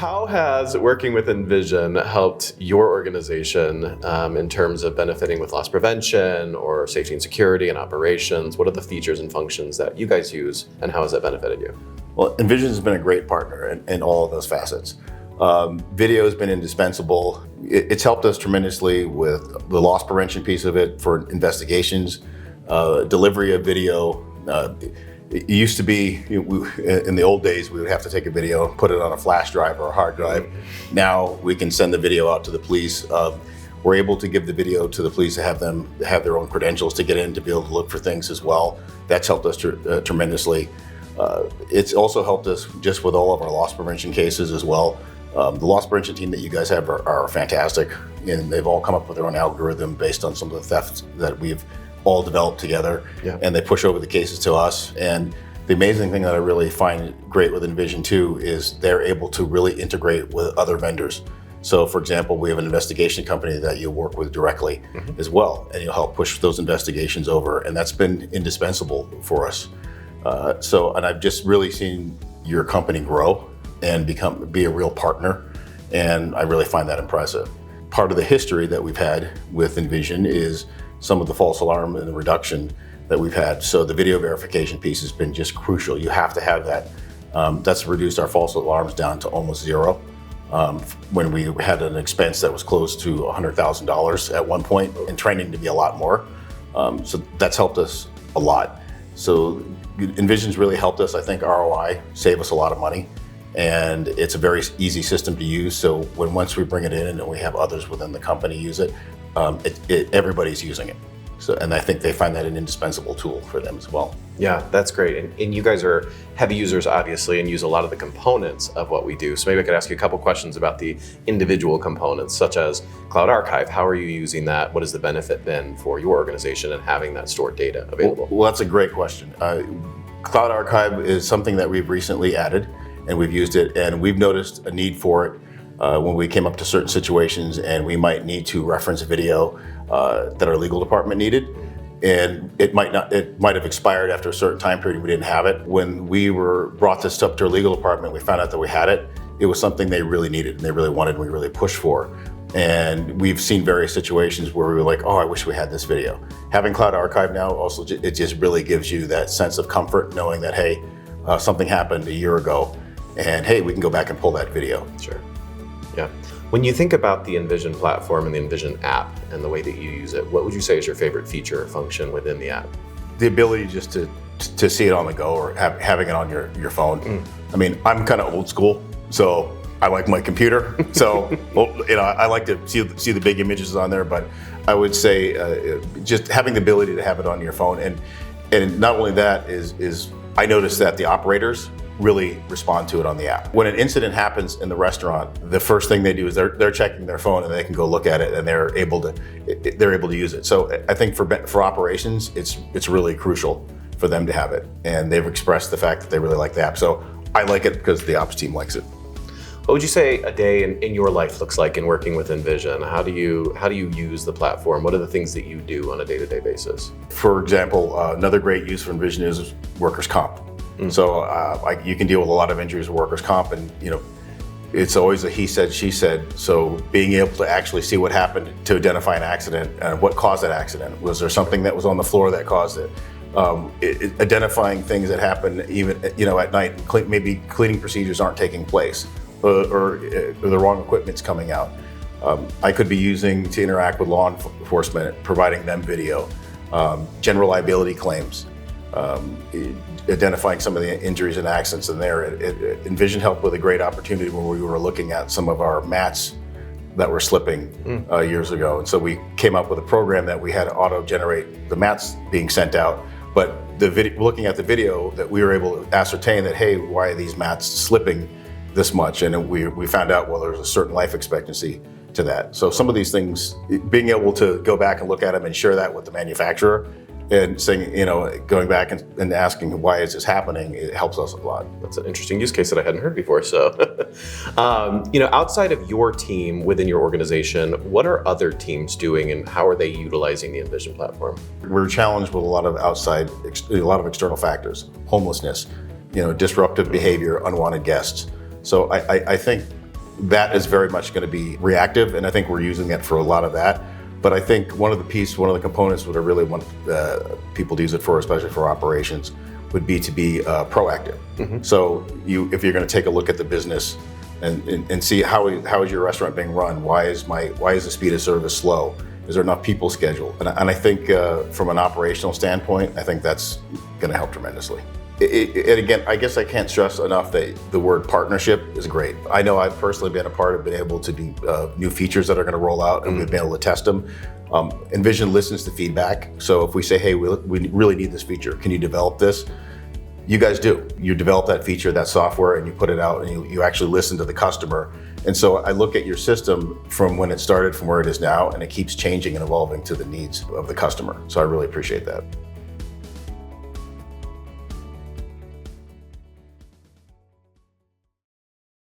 how has working with Envision helped your organization in terms of benefiting with loss prevention or safety and security and operations? What are the features and functions that you guys use, and how has that benefited you? Well, Envision has been a great partner in all of those facets. Video has been indispensable. It's helped us tremendously with the loss prevention piece of it for investigations, delivery of video. It used to be, in the old days, we would have to take a video, put it on a flash drive or a hard drive. Now we can send the video out to the police. We're able to give the video to the police to have them have their own credentials to get in to be able to look for things as well. That's helped us tremendously. It's also helped us just with all of our loss prevention cases as well. The loss prevention team that you guys have are fantastic, and they've all come up with their own algorithm based on some of the thefts that we've all developed together, and they push over the cases to us. And the amazing thing that I really find great with Envision too is they're able to really integrate with other vendors. So for example, we have an investigation company that you work with directly as well, and you'll help push those investigations over, and that's been indispensable for us. And I've just really seen your company grow and be a real partner, and I really find that impressive. Part of the history that we've had with Envision is some of the false alarm and the reduction that we've had. So the video verification piece has been just crucial. You have to have that. That's reduced our false alarms down to almost zero. When we had an expense that was close to $100,000 at one point, and training to be a lot more. So that's helped us a lot. So Envision's really helped us. I think ROI save us a lot of money, and it's a very easy system to use. So once we bring it in and we have others within the company use it, everybody's using it. So, and I think they find that an indispensable tool for them as well. Yeah, that's great. And you guys are heavy users, obviously, and use a lot of the components of what we do. So maybe I could ask you a couple questions about the individual components, such as Cloud Archive. How are you using that? What has the benefit been for your organization and having that stored data available? Well, that's a great question. Cloud Archive is something that we've recently added, and we've used it, and we've noticed a need for it when we came up to certain situations and we might need to reference a video that our legal department needed, and it might have expired after a certain time period. We didn't have it. When we brought this up to our legal department, we found out that we had it. It was something they really needed and they really wanted, and we really pushed for. And we've seen various situations where we were like, oh, I wish we had this video. Having Cloud Archive now also, it just really gives you that sense of comfort knowing that, hey, something happened a year ago, and hey, we can go back and pull that video. Sure. Yeah. When you think about the Envision platform and the Envision app and the way that you use it, what would you say is your favorite feature or function within the app? The ability just to see it on the go, or having it on your phone. I mean, I'm kind of old school, so I like my computer. So, I like to see the big images on there, but I would say just having the ability to have it on your phone, and not only that is I noticed that the operators really respond to it on the app. When an incident happens in the restaurant, the first thing they do is they're checking their phone, and they can go look at it, and they're able to use it. So I think for operations, it's really crucial for them to have it, and they've expressed the fact that they really like the app. So I like it because the ops team likes it. What would you say a day in your life looks like in working with Envision? How do you use the platform? What are the things that you do on a day-to-day basis? For example, another great use for Envision is workers' comp. So you can deal with a lot of injuries with workers' comp, and it's always a he said, she said. So being able to actually see what happened to identify an accident and what caused that accident. Was there something that was on the floor that caused it? Identifying things that happen even at night, maybe cleaning procedures aren't taking place, or the wrong equipment's coming out. I could be using to interact with law enforcement, providing them video, general liability claims. Identifying some of the injuries and accidents in there. Envision helped with a great opportunity when we were looking at some of our mats that were slipping years ago. And so we came up with a program that we had to auto-generate the mats being sent out. But looking at the video, that we were able to ascertain that, hey, why are these mats slipping this much? And we found out, well, there's a certain life expectancy to that. So some of these things, being able to go back and look at them and share that with the manufacturer, and saying, going back and asking why is this happening, it helps us a lot. That's an interesting use case that I hadn't heard before. So, outside of your team within your organization, what are other teams doing, and how are they utilizing the Envision platform? We're challenged with a lot of external factors, homelessness, disruptive behavior, unwanted guests. So I think that is very much going to be reactive, and I think we're using it for a lot of that. But I think one of the components that I really want people to use it for, especially for operations, would be to be proactive. So if you're going to take a look at the business and see how is your restaurant being run, why is the speed of service slow? Is there enough people scheduled? And I think from an operational standpoint, I think that's going to help tremendously. And again, I guess I can't stress enough that the word partnership is great. I know I've personally been a part of being able to do new features that are going to roll out, and we've been able to test them. Envision listens to feedback. So if we say, hey, we really need this feature, can you develop this? You guys do. You develop that feature, that software, and you put it out, and you actually listen to the customer. And so I look at your system from when it started, from where it is now, and it keeps changing and evolving to the needs of the customer. So I really appreciate that.